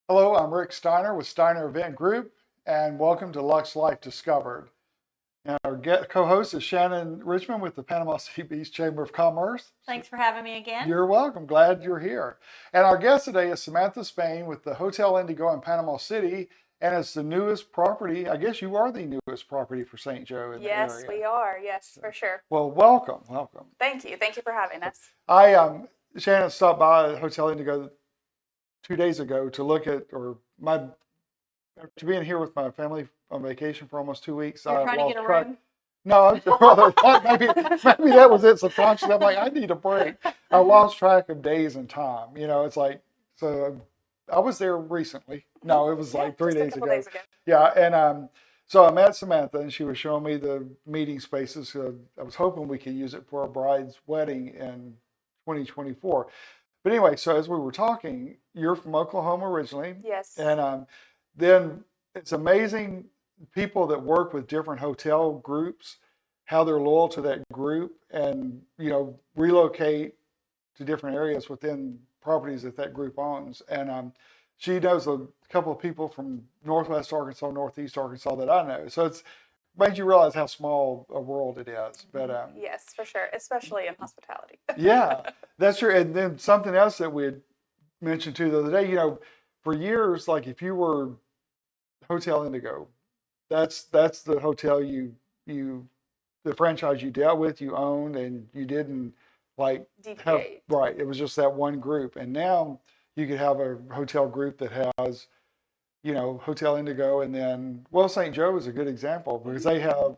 Hello, I'm Rick Steiner with Steiner Event Group, and welcome to Luxe Life Discovered. And our co-host is Shannon Richmond with the Panama City Beach Chamber of Commerce. Thanks for having me again. You're welcome. Glad you're here. And our guest today is Samantha Spain with the Hotel Indigo in Panama City, and it's the newest property. I guess you are the newest property for St. Joe in the area. Yes, we are. Yes, for sure. Well, welcome. Thank you. Thank you for having us. Shannon stopped by Hotel Indigo 2 days ago to look at, to being here with my family on vacation for almost 2 weeks. You're trying to get a room? No, maybe that was it subconsciously. I'm like, I need a break. I lost track of days and time. It's like, so I was there recently. No, it was like 3 days ago. Yeah, and so I met Samantha, and she was showing me the meeting spaces. I was hoping we could use it for our bride's wedding in 2024. But anyway, so as we were talking, you're from Oklahoma originally. Yes. And then it's amazing people that work with different hotel groups, how they're loyal to that group and, relocate to different areas within properties that group owns. And she knows a couple of people from Northwest Arkansas, Northeast Arkansas that I know. So it's made you realize how small a world it is. But yes, for sure, especially in hospitality. Yeah, that's true. And then something else that we had mentioned too the other day, for years, like if you were Hotel Indigo, that's the hotel the franchise you dealt with, you owned, and you didn't deviate. Right. It was just that one group. And now you could have a hotel group that has, Hotel Indigo, and then, St. Joe is a good example because they have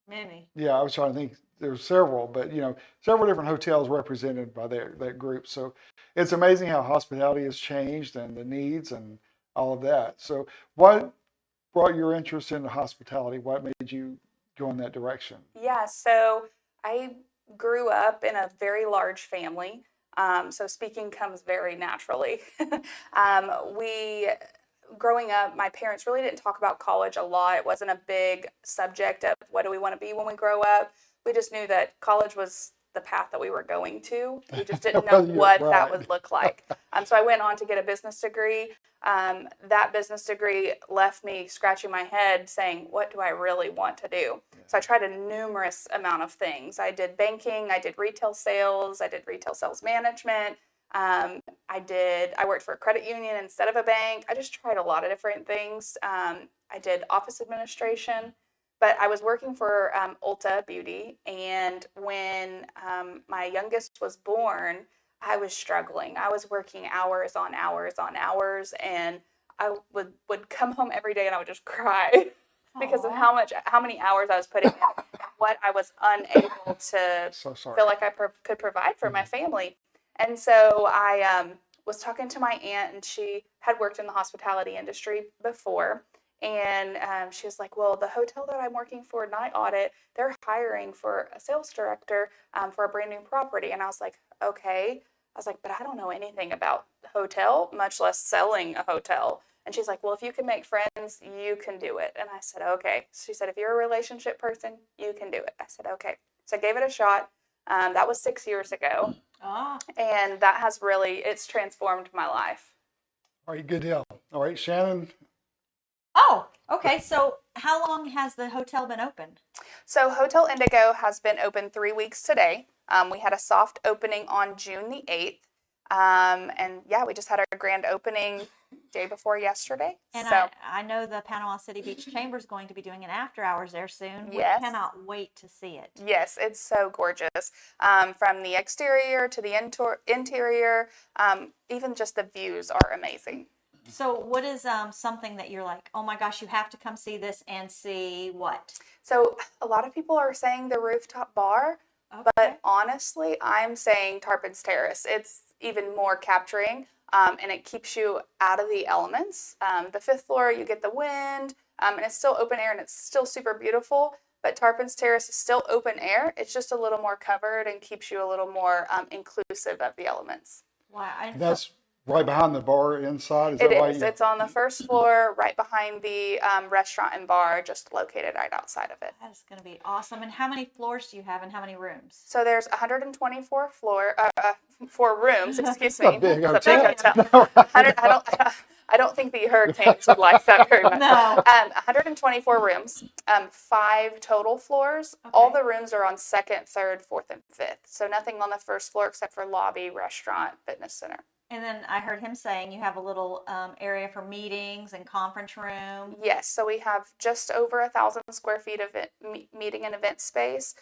many. Yeah, I was trying to think. There's several, but several different hotels represented by that group. So it's amazing how hospitality has changed and the needs and all of that. So what brought your interest into hospitality? What made you go in that direction? Yeah, so I grew up in a very large family. So speaking comes very naturally. Growing up, my parents really didn't talk about college a lot. It wasn't a big subject of what do we want to be when we grow up. We just knew that college was the path that we were going to. We just didn't know what that would look like. So I went on to get a business degree. That business degree left me scratching my head saying, what do I really want to do? So I tried a numerous amount of things. I did banking, I did retail sales, I did retail sales management. I worked for a credit union instead of a bank. I just tried a lot of different things. I did office administration, but I was working for Ulta Beauty. And when my youngest was born, I was struggling. I was working hours on hours on hours, and I would come home every day and I would just cry because of how many hours I was putting in and what I was unable to feel like I could provide for my family. And so I was talking to my aunt, and she had worked in the hospitality industry before. And she was like, well, the hotel that I'm working for, Night Audit, they're hiring for a sales director for a brand new property. And I was like, okay. I was like, but I don't know anything about hotel, much less selling a hotel. And she's like, well, if you can make friends, you can do it. And I said, okay. She said, if you're a relationship person, you can do it. I said, okay. So I gave it a shot. That was 6 years ago. And that has it's transformed my life. All right, good deal. All right, Shannon. Oh, okay. So how long has the hotel been open? So Hotel Indigo has been open 3 weeks today. We had a soft opening on June the 8th. And yeah, we just had our grand opening day before yesterday. And so, I know the Panama City Beach Chamber is going to be doing an after hours there soon. Yes. We cannot wait to see it. Yes, it's so gorgeous. From the exterior to the interior, even just the views are amazing. So what is something that you're like, oh my gosh, you have to come see this and see what? So a lot of people are saying the rooftop bar, but honestly, I'm saying Tarpons Terrace. It's even more capturing, and it keeps you out of the elements. The 5th floor, you get the wind, and it's still open air, and it's still super beautiful. But Tarpons Terrace is still open air. It's just a little more covered and keeps you a little more inclusive of the elements. Wow. That's right behind the bar inside? It is. It's on the 1st floor, right behind the restaurant and bar, just located right outside of it. That is going to be awesome. And how many floors do you have and how many rooms? So there's 124 4 rooms, excuse me. It's a big hotel. It's a big hotel. think the Hurricanes would like that very much. No. 124 rooms, 5 total floors. All Okay. the rooms are on second, third, fourth, and fifth. So nothing on the first floor except for lobby, restaurant, fitness center. And then I heard him saying you have a little area for meetings and conference room. Yes, so we have just over 1,000 square feet of meeting and event space.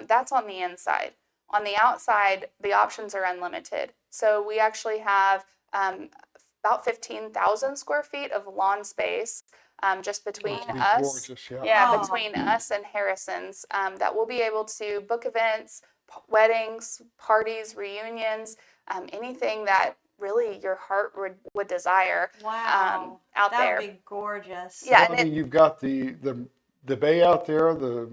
That's on the inside. On the outside, the options are unlimited. So we actually have about 15,000 square feet of lawn space just between It'd be us. gorgeous, yeah. Yeah, Oh. between us and Harrison's, that we'll be able to book events, weddings, parties, reunions, anything that really your heart would desire. Wow. Out that there. would be gorgeous. Yeah, Well, and I mean, you've got the bay out there, the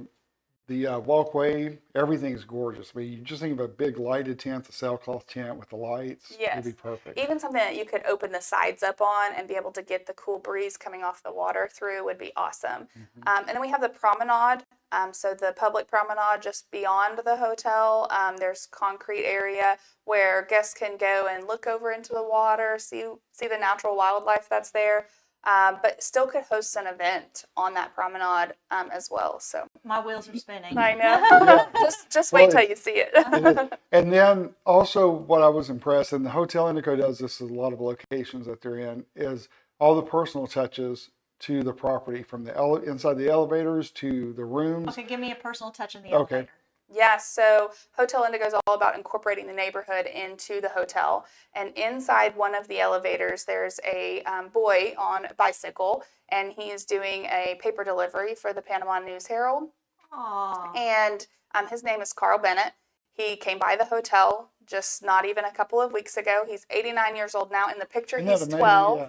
walkway, everything's gorgeous. I mean, you just think of a big lighted tent, the sailcloth tent with the lights. Yes. It'd be perfect. Even something that you could open the sides up on and be able to get the cool breeze coming off the water through would be awesome. And then we have the promenade. So the public promenade just beyond the hotel. There's concrete area where guests can go and look over into the water, see the natural wildlife that's there. But still could host an event on that promenade as well. So My wheels are spinning. I know. Just wait Well, till you see it. It is. And then also what I was impressed, and the Hotel Indigo does this in a lot of locations that they're in, is all the personal touches to the property, from the inside the elevators to the rooms. Okay, give me a personal touch in the Okay. elevator. Yeah, so Hotel Indigo is all about incorporating the neighborhood into the hotel. And inside one of the elevators, there's a boy on a bicycle, and he's doing a paper delivery for the Panama News Herald. Aw. And his name is Carl Bennett. He came by the hotel just not even a couple of weeks ago. He's 89 years old now. In the picture, Isn't that he's amazing? 12. Yeah.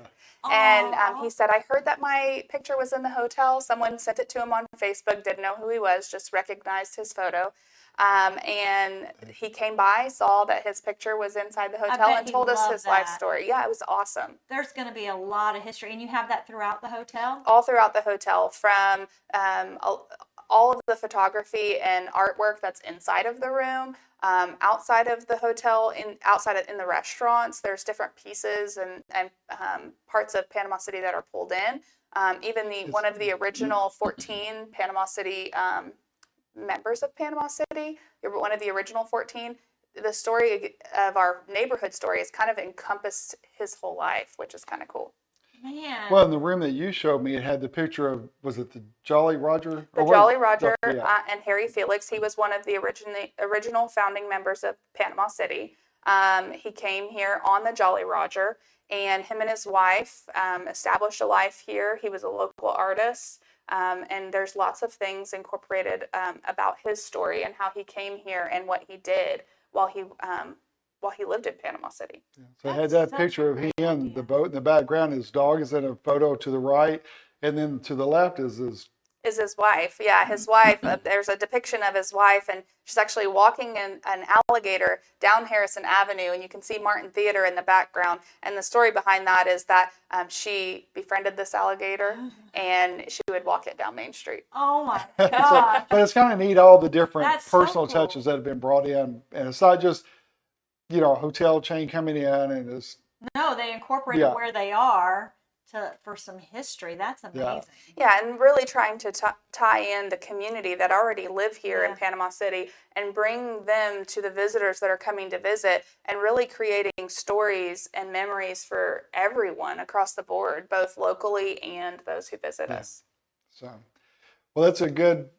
And Aw. he said, I heard that my picture was in the hotel. Someone sent it to him on Facebook, didn't know who he was, just recognized his photo. And he came by, saw that his picture was inside the hotel, bet and he told us loved his life that. story. Yeah, it was awesome. There's going to be a lot of history, and you have that throughout the hotel? All throughout the hotel, from all of the photography and artwork that's inside of the room, outside of the hotel, in the restaurants. There's different pieces and parts of Panama City that are pulled in. Even one of the original 14 Panama City members of Panama City, one of the original 14. The story of our neighborhood story has kind of encompassed his whole life, which is kind of cool. Man. Well, in the room that you showed me, it had the picture of, was it the Jolly Roger? The Or what- Jolly Roger Yeah. and Harry Felix. He was one of the original founding members of Panama City. He came here on the Jolly Roger, and him and his wife established a life here. He was a local artist, and there's lots of things incorporated about his story and how he came here and what he did while he lived in Panama City. So it had That's that such picture a of great him, idea. the boat in the background. His dog is in a photo to the right, and then to the left is his. Is his wife. Yeah, his wife. There's a depiction of his wife, and she's actually walking an alligator down Harrison Avenue, and you can see Martin Theater in the background. And the story behind that is that she befriended this alligator, and she would walk it down Main Street. Oh my So, gosh. but it's kind of neat, all the different That's so personal cool. touches that have been brought in, and it's not just a hotel chain coming in and it's. No, they incorporate Yeah. where they are for some history. That's amazing. Yeah. Yeah, and really trying to tie in the community that already live here in Yeah. Panama City and bring them to the visitors that are coming to visit, and really creating stories and memories for everyone across the board, both locally and those who visit Yeah. us. So, well, that's a good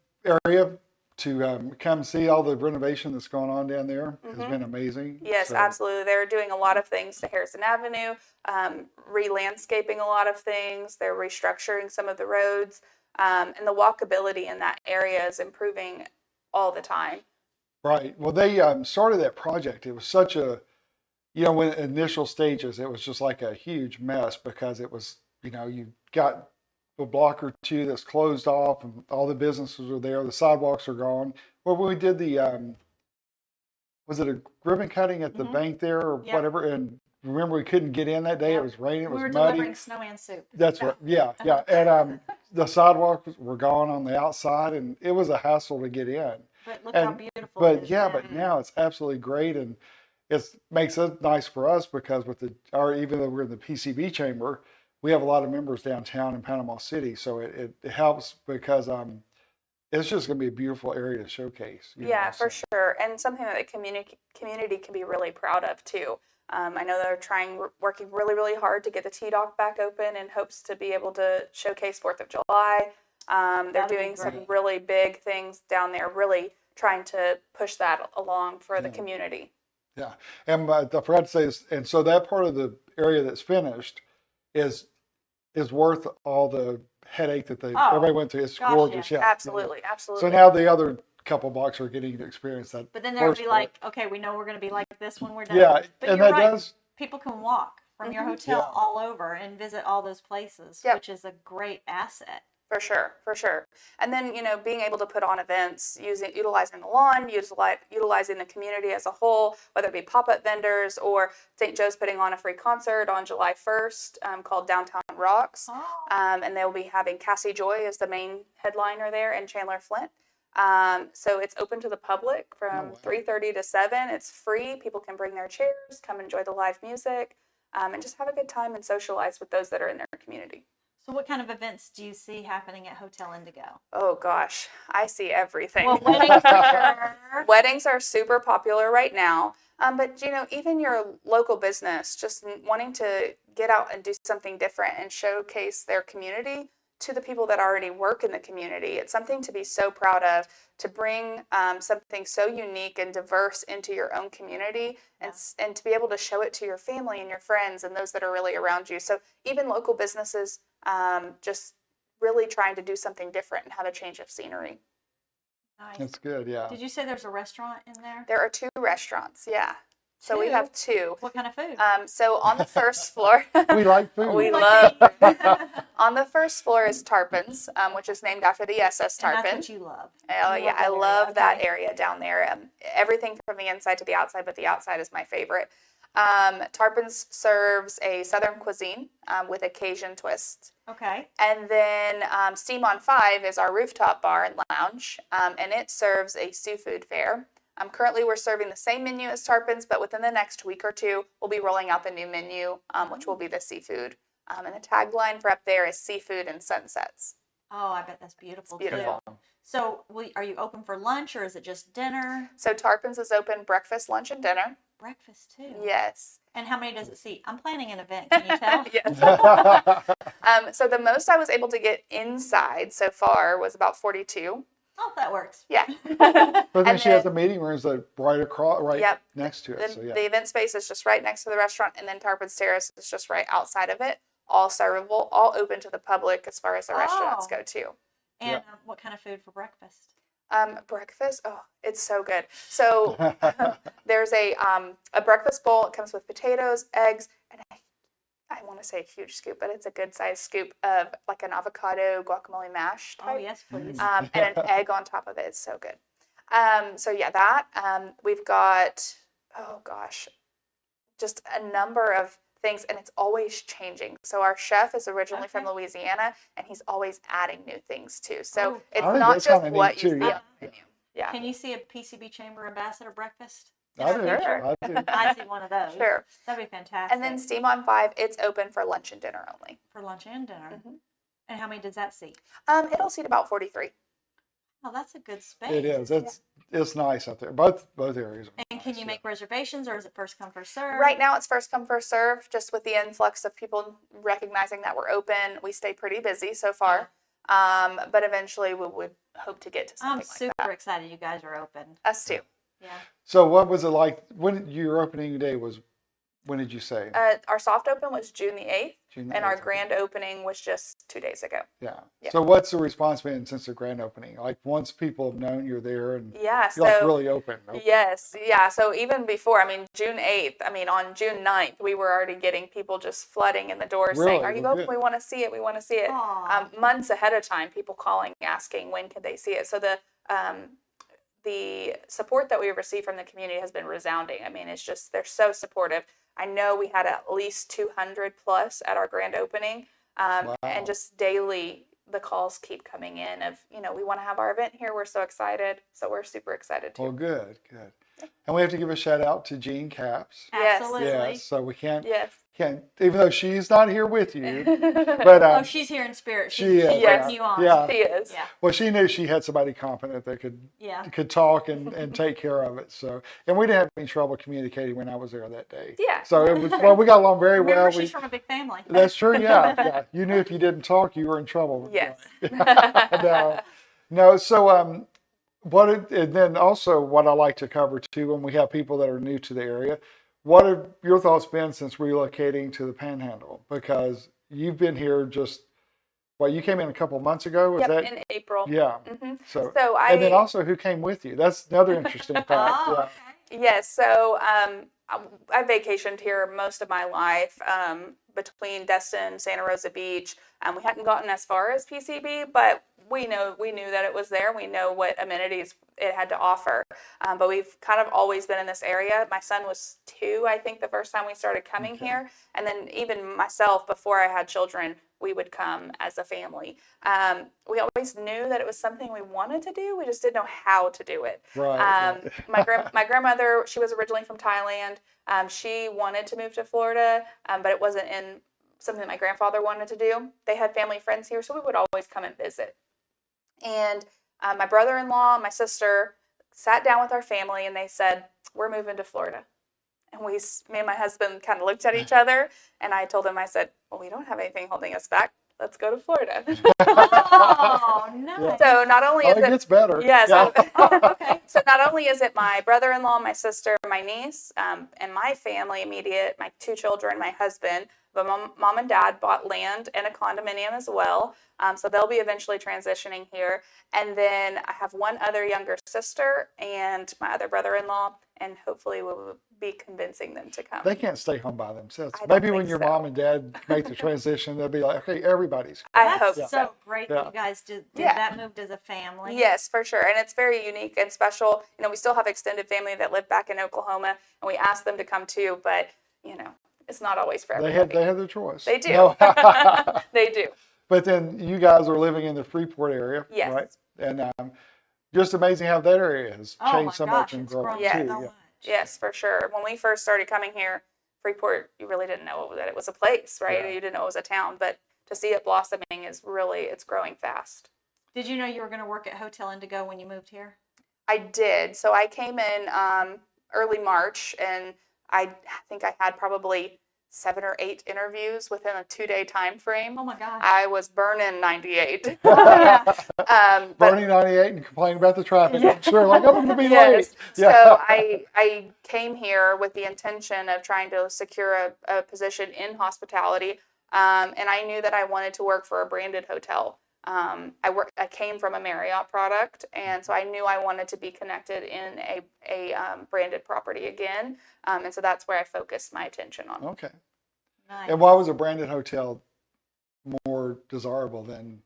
area to come see. All the renovation that's going on down there has been amazing. Yes, So, absolutely. They're doing a lot of things to Harrison Avenue, re-landscaping a lot of things. They're restructuring some of the roads, and the walkability in that area is improving all the time. Right. Well, they started that project. It was such a, when initial stages, it was just like a huge mess because it was, you got a block or two that's closed off and all the businesses are there. The sidewalks are gone. Well, when we did the, was it a ribbon cutting at the Mhm. bank there or Yeah. whatever? And remember, we couldn't get in that day. Yeah. It was raining. It We was were muddy. delivering snow and soup. That's right. Yeah, yeah. And the sidewalks were gone on the outside, and it was a hassle to get in. But look how And beautiful it but is yeah, now. but now it's absolutely great, and it makes it nice for us because with even though we're in the PCB chamber, we have a lot of members downtown in Panama City, so it helps because it's just going to be a beautiful area to showcase. Yeah, for so. sure. And something that the community can be really proud of too. I know they're working really, really hard to get the T-Dock back open in hopes to be able to showcase 4th of July. They're That'd be doing some great. really big things down there, really trying to push that along for the community. Yeah, and I forgot to say this, and so that part of the area that's finished is worth all the headache that everybody went through. It's gosh, gorgeous, yeah. yeah. Absolutely, So absolutely. now the other couple blocks are getting to experience that. But then there would first be part. like, okay, we know we're going to be like this when we're done. Yeah, but and you're that right. does. People can walk from your hotel Yeah. all over and visit all those places, Yep. which is a great asset. For sure, for sure. And then, being able to put on events, utilizing the lawn, utilizing the community as a whole, whether it be pop-up vendors or St. Joe's putting on a free concert on July 1st called Downtown Rocks. Oh. And they'll be having Cassie Joy as the main headliner there and Chandler Flint. So it's open to the public from 3:30 to 7. It's free. People can bring their chairs, come enjoy the live music, and just have a good time and socialize with those that are in their community. So what kind of events do you see happening at Hotel Indigo? Oh gosh, I see everything. Well, weddings for sure. Weddings are super popular right now. But even your local business, just wanting to get out and do something different and showcase their community to the people that already work in the community. It's something to be so proud of, to bring something so unique and diverse into your own community and to be able to show it to your family and your friends and those that are really around you. So even local businesses, just really trying to do something different and have a change of scenery. Nice. That's good, yeah. Did you say there's a restaurant in there? There are 2 restaurants, yeah. So we have 2. What kind of food? So on the first floor, We like food. we love. On the first floor is Tarpons, which is named after the SS And Tarpon. that's what you love. Oh You yeah, love I that love area. that Okay. area down there. Everything from the inside to the outside, but the outside is my favorite. Tarpons serves a Southern cuisine with a Cajun twist. Okay. And then Steam on 5 is our rooftop bar and lounge, and it serves a seafood fare. Currently, we're serving the same menu as Tarpons, but within the next week or 2, we'll be rolling out the new menu, which will be the seafood. And the tagline for up there is seafood and sunsets. Oh, I bet that's beautiful, It's beautiful. too. So are you open for lunch or is it just dinner? So Tarpons is open breakfast, lunch, and dinner. Breakfast, too. Yes. And how many does it seat? I'm planning an event. Can you tell? Yes. So the most I was able to get inside so far was about 42. Oh, that works. Yeah. But then And she has the meeting rooms that right across, right Yep. next to it. So yeah. The event space is just right next to the restaurant, and then Tarpons Terrace is just right outside of it. All servable, all open to the public as far as the restaurants go too. And what kind of food for breakfast? Breakfast, oh, it's so good. So there's a breakfast bowl. It comes with potatoes, eggs, and I want to say a huge scoop, but it's a good sized scoop of like an avocado guacamole mash type. Oh, yes, please. And an egg on top of it. It's so good. So yeah, that. We've got, oh gosh, just a number of things, and it's always changing. So our chef is originally from Louisiana, and he's always adding new things too. So it's I think not that's just kinda what neat, you too, see yeah. on the menu. Yeah. Can you see a PCB Chamber Ambassador breakfast? I do. Sure. I do. I see one of those. Sure. That'd be fantastic. And then Steam on 5, it's open for lunch and dinner only. for lunch and dinner. Mhm. And how many does that seat? It'll seat about 43. Oh, that's a good space. It is. It's nice out there. Both areas. Are And can nice, you yeah. make reservations, or is it first come first serve? Right now, it's first come, first serve. Just with the influx of people recognizing that we're open, we stay pretty busy so far. But eventually, we would hope to get to I'm something like that. super excited you guys are open. Us too. Yeah. So what was it like when your opening day was? When did you say? Our soft open was June the 8th, June and our 8th. grand opening was just 2 days ago. Yeah. Yeah. So what's the response been since the grand opening? Like once people have known you're there and Yeah, you're like so really open. yes, yeah. So even before, June 8th, on June 9th, we were already getting people just flooding in the doors saying, Really? "Are you Well, open? good. We want to see it. We want to see it." Aw. Months ahead of time, people calling, asking when could they see it. So the support that we receive from the community has been resounding. It's just, they're so supportive. I know we had at least 200 plus at our grand opening. Wow. And just daily, the calls keep coming in of, we want to have our event here. We're so excited. So we're super excited too. Well, good. And we have to give a shout out to Gene Caps. Yes. Absolutely. Yes. So we can't Yes. can't, even though she's not here with you, but Oh, she's here in spirit. she is. She's Yes. putting you on. Yeah. She is. Yeah. Well, she knew she had somebody competent that Yeah. could talk and take care of it. So, and we didn't have any trouble communicating when I was there that day. Yeah. So it was, well, we got along very Remember, well. she's from a big family. That's true. Yeah. Yeah. You knew if you didn't talk, you were in trouble. Yes. No, no. So, and then also what I like to cover too, when we have people that are new to the area, what have your thoughts been since relocating to the Panhandle? Because you've been here you came in a couple of months ago. Was Yep, that in April. Yeah. hmm So, So and then also who came with you? That's another interesting fact. Oh, Yeah. okay. Yes, so I vacationed here most of my life between Destin, Santa Rosa Beach. We hadn't gotten as far as PCB, but we knew that it was there. We know what amenities it had to offer. But we've kind of always been in this area. My son was 2, I think, the first time we started coming Okay. here. And then even myself, before I had children, we would come as a family. We always knew that it was something we wanted to do. We just didn't know how to do it. Right. My grandmother, she was originally from Thailand. She wanted to move to Florida, but it wasn't in something my grandfather wanted to do. They had family friends here, so we would always come and visit. And my brother-in-law, my sister, sat down with our family, and they said, "We're moving to Florida." And me and my husband kind of looked at each other, and I told him, I said, "Well, we don't have anything holding us back. Let's go to Florida." Oh, no. Yeah. So not only Oh, is it it gets better. yeah, so, Okay. so not only is it my brother-in-law, my sister, my niece, and my family immediate, my 2 children, my husband, but mom and dad bought land and a condominium as well. So they'll be eventually transitioning here. And then I have one other younger sister and my other brother-in-law, and hopefully we'll be convincing them to come. They can't stay home by themselves. I don't Maybe when think your so. mom and dad make the transition, they'll be like, "Okay, everybody's." I That's hope so so. great Yeah. that you guys did Yeah. that, moved as a family. Yes, for sure. And it's very unique and special. We still have extended family that live back in Oklahoma, and we ask them to come too, but, it's not always for They everybody. had their choice. They do. No. They do. But then you guys are living in the Freeport area, Yes. right? And just amazing how that area has Oh, changed my so gosh, much and it's grown grown too. Yeah. so Yeah. much. Yes, for sure. When we first started coming here, Freeport, you really didn't know that it was a place, right? Yeah. You didn't know it was a town, but to see it blossoming it's growing fast. Did you know you were going to work at Hotel Indigo when you moved here? I did. So I came in early March, and I think I had probably 7 or 8 interviews within a 2-day time frame. Oh my gosh. I was burning 98. Yeah. But Bernie 98 and complaining about the traffic. I'm sure, like, I'm going to be yes. late. So I came here with the intention of trying to secure a position in hospitality, and I knew that I wanted to work for a branded hotel. I came from a Marriott product, and so I knew I wanted to be connected in a branded property again, and so that's where I focused my attention on. Okay. Nice. And why was a branded hotel more desirable than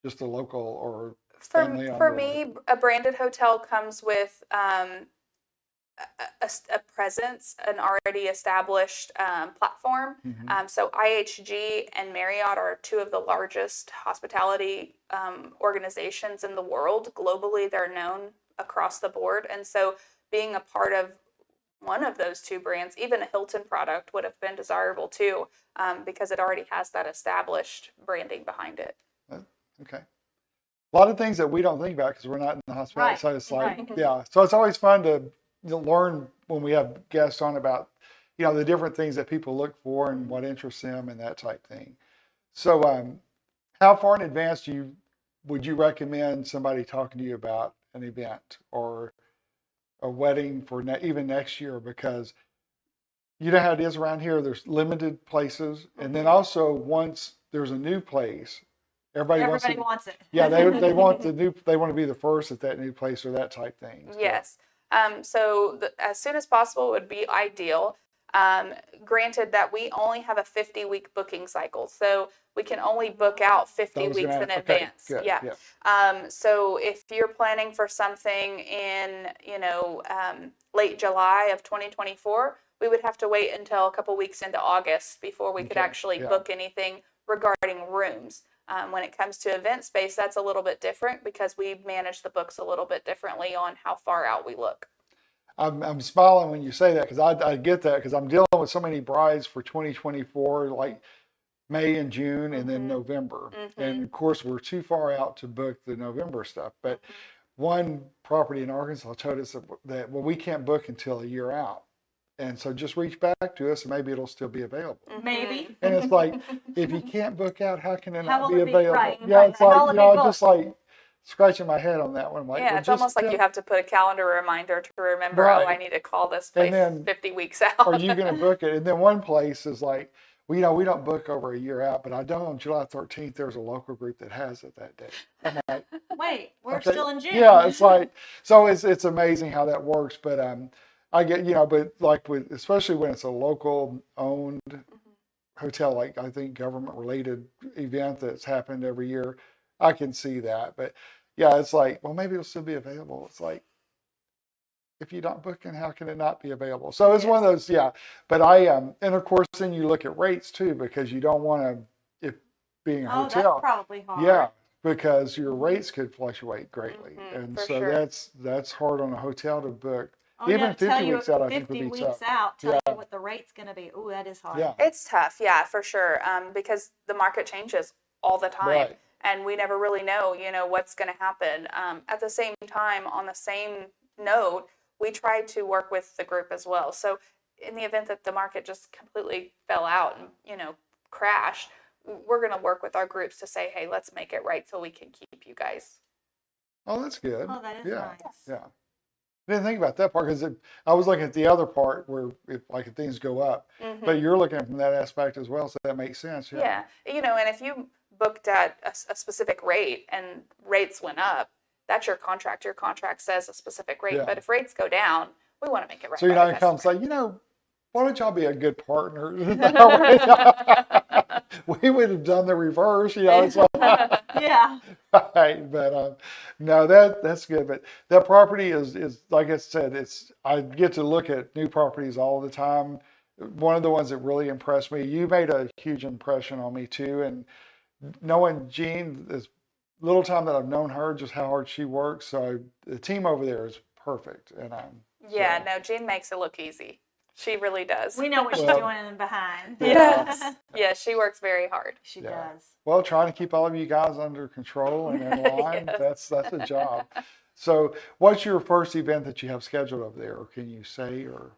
just a local or family For owned? me, a branded hotel comes with a presence, an already established platform. Mhm. So IHG and Marriott are 2 of the largest hospitality organizations in the world. Globally, they're known across the board. And so being a part of one of those 2 brands, even a Hilton product, would have been desirable too, because it already has that established branding behind it. Okay. A lot of things that we don't think about because we're not in the hospitality. Right, So it's like, right. yeah. So it's always fun to learn when we have guests on about, the different things that people look for and what interests them and that type thing. So how far in advance would you recommend somebody talking to you about an event or a wedding for even next year? Because you know how it is around here. There's limited places. And then also once there's a new place, everybody wants it. yeah, they want they want to be the first at that new place or that type thing. So, Yes. So as soon as possible would be ideal. Granted that we only have a 50-week booking cycle, so we can only book out 50 weeks in advance. Good, Yeah. So if you're planning for something in, late July of 2024, we would have to wait until a couple weeks into August before we could Okay, actually yeah. book anything regarding rooms. When it comes to event space, that's a little bit different because we manage the books a little bit differently on how far out we look. I'm smiling when you say that because I get that because I'm dealing with so many brides for 2024, like May and June and then November. And of course, we're too far out to book the November stuff. But one property in Arkansas told us that, well, we can't book until a year out. And so just reach back to us and maybe it'll still be available. Maybe. And it's like, if you can't book out, how can it How not will be it be? available? Right, Yeah, right. it's How like, will it you be know, booked? just like scratching my head on that one. I'm like, Yeah, well, it's almost like tell- you have to put a calendar reminder to remember, Right. oh, I need to call this And place then, 50 weeks out. are you going to book it? And then one place is like, well, you know, we don't book over a year out, but I know on July 13th, there's a local group that has it that day. I'm like, Wait, we're okay. still in June. Yeah, it's like, so it's amazing how that works. But I get, you know, but like with, especially when it's a local owned hotel, like I think government related event that's happened every year, I can see that. But yeah, it's like, well, maybe it'll still be available. It's like, if you're not booking, how can it not be available? So it's one of those, yeah. But and of course, then you look at rates too, because you don't want to, if being a That's hotel, probably hard. yeah, because your rates could fluctuate greatly, and for so sure. that's hard on a hotel to book. Oh, yeah, Even to tell 50 you weeks out, I think 50 would be weeks tough. out, tell Yeah. you what the rate's going to be. Ooh, that is hard. Yeah, It's tough, yeah, for sure, because the market changes all the time. right. And we never really know, you know, what's going to happen. At the same time, on the same note, we try to work with the group as well. So in the event that the market just completely fell out and, you know, crashed, we're going to work with our groups to say, hey, let's make it right so we can keep you guys. Oh, that's good. Oh, that is yeah, nice. yeah. I didn't think about that part because I was looking at the other part where if things go up, but you're looking from that aspect as well, so that makes sense. Yeah, you know, and if you booked at a specific rate and rates went up, that's your contract. Your contract says a specific rate. Yeah. But if rates go down, we want to make it right. So you're by not the going to customer. come say, you know, why don't y'all be a good partner? We would have done the reverse, you know. It's like, Yeah. right, but no, that's good. But that property is like I said, I get to look at new properties all the time. One of the ones that really impressed me, you made a huge impression on me too, and knowing Jean, this little time that I've known her, just how hard she works. So the team over there is perfect, and Yeah, so- no, Jean makes it look easy. She really does. We know what she's Well, doing in the behind. Yes. Yeah, she works very hard. She Yeah. does. Well, trying to keep all of you guys under control and in line, Yes. that's a job. So what's your first event that you have scheduled over there? Or can you say, or?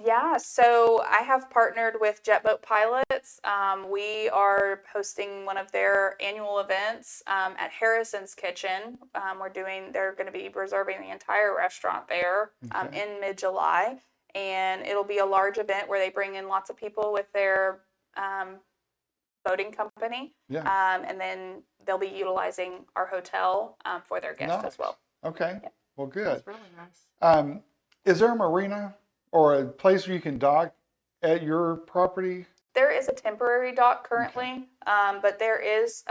Yeah, so I have partnered with Jet Boat Pilots. We are hosting one of their annual events at Harrison's Kitchen. They're going to be reserving the entire restaurant there Okay. in mid-July. And it'll be a large event where they bring in lots of people with their boating company. Yeah. And then they'll be utilizing our hotel for their guests Nice. as well. Okay. Yeah. Well, good. That's really nice. Is there a marina or a place where you can dock at your property? There is a temporary dock currently, but there is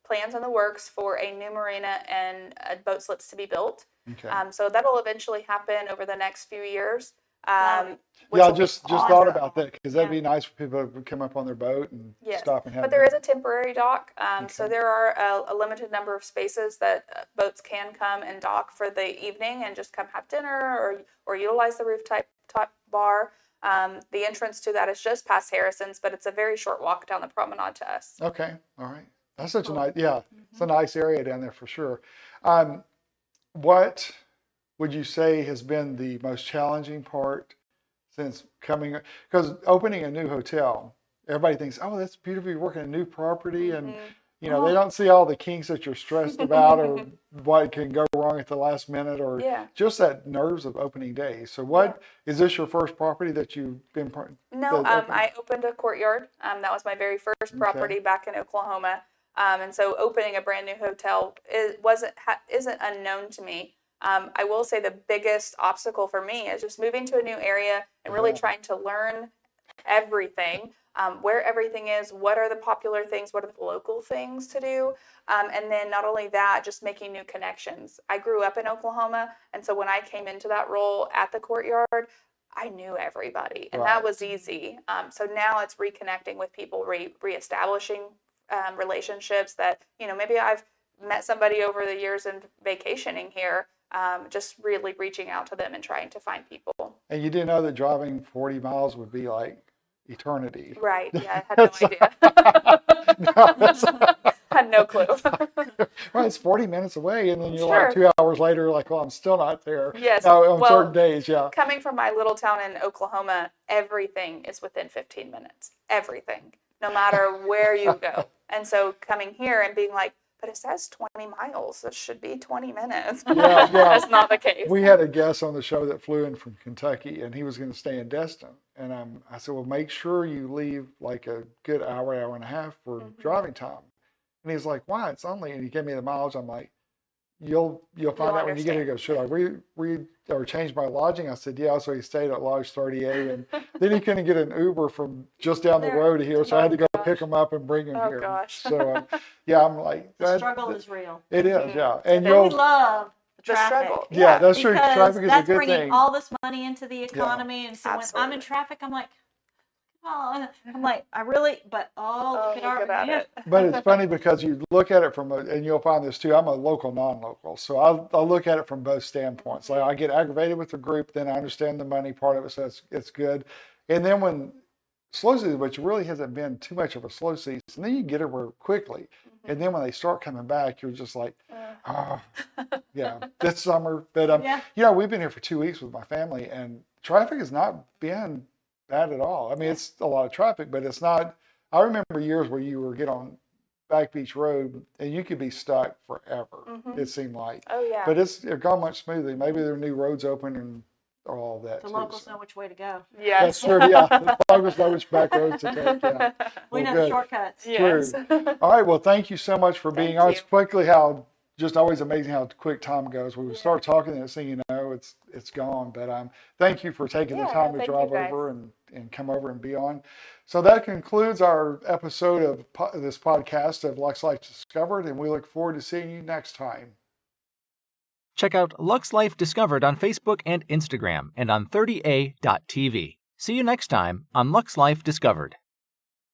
plans in the works for a new marina and boat slips to be built. Okay. So that'll eventually happen over the next few years. That'd which Yeah, I will be just awesome. thought about that because that'd be nice for people to come up on their boat and Yes, stop and have. but there is a temporary dock. So Okay. there are a limited number of spaces that boats can come and dock for the evening and just come have dinner or utilize the rooftop bar. The entrance to that is just past Harrison's, but it's a very short walk down the promenade to us. Okay. All right. That's such a Cool. nice, yeah, it's a nice area down there for sure. What would you say has been the most challenging part since coming? Because opening a new hotel, everybody thinks, oh, that's beautiful. You're working a new property, and you know they don't see all the kinks that you're stressed about, or what can go wrong at the last minute, or Yeah. just that nerves of opening day. So, what is this your first property that you've been part? No, that opened? I opened a courtyard. That was my very first property back in Oklahoma. And so opening a brand new hotel isn't unknown to me. I will say the biggest obstacle for me is just moving to a new area and really trying to learn everything, where everything is, what are the popular things, what are the local things to do, and then not only that, just making new connections. I grew up in Oklahoma, and so when I came into that role at the courtyard, I knew everybody, and that Right. was easy. So now it's reconnecting with people, reestablishing relationships that, you know, maybe I've met somebody over the years and vacationing here, just really reaching out to them and trying to find people. And you didn't know that driving 40 miles would be like eternity. Right. Yeah, I had no idea. No, that's- Had no clue. well, it's 40 minutes away, and then you're Sure. like 2 hours later, like, well, I'm still not there. Yes. No, on Well, certain days, yeah. Coming from my little town in Oklahoma, everything is within 15 minutes. Everything, no matter where you go. And so coming here and being like, but it says 20 miles. It should be 20 minutes. Yeah. That's not the case. We had a guest on the show that flew in from Kentucky, and he was going to stay in Destin. And I said, well, make sure you leave like a good hour, hour and a half for driving time. And he's like, why? It's only, and he gave me the mileage. I'm like, you'll find out when you get here. He goes, should I read or change my lodging? I said, yeah. So he stayed at Lodge 38, and then he couldn't get an Uber from just down the road here. So I had to go pick him up and bring him here. Gosh. So yeah, I'm like, The struggle is real. It is, yeah. And We love the traffic. struggle. yeah, that's true. Because Traffic is a that's good bringing thing. all this money into the economy. And so when I'm Absolutely. in traffic, I'm like, oh, I'm like, I really, but look at our, look at it. But it's funny because you look at it from, and you'll find this too, I'm a local, non-local. So I look at it from both standpoints. Like I get aggravated with the group, then I understand the money part of it, so it's good. And then when slow season, which really hasn't been too much of a slow season, then you get over quickly. And then when they start coming back, you're just like, oh, yeah, this summer. But, we've been here for 2 weeks with my family, and traffic has not been bad at all. I mean, it's a lot of traffic, but it's not. I remember years where you would get on Back Beach Road and you could be stuck forever. It seemed like. Oh, yeah. But it's gone much smoothly. Maybe there are new roads open and all that. the too, locals so. know which way to go. Yes. That's true. Yeah, the locals know which back roads to take. Yeah. We Well, know good. the shortcuts. Yes. True. All right. Well, thank you so much for being Thank on. you. It's quickly how just always amazing how quick time goes. When we start talking, and thing you know, it's gone. But thank you for taking the Yeah, time to thank you, drive guys. over and come over and be on. So that concludes our episode of this podcast of Luxe Life Discovered, and we look forward to seeing you next time. Check out Luxe Life Discovered on Facebook and Instagram and on 30a.tv. See you next time on Luxe Life Discovered.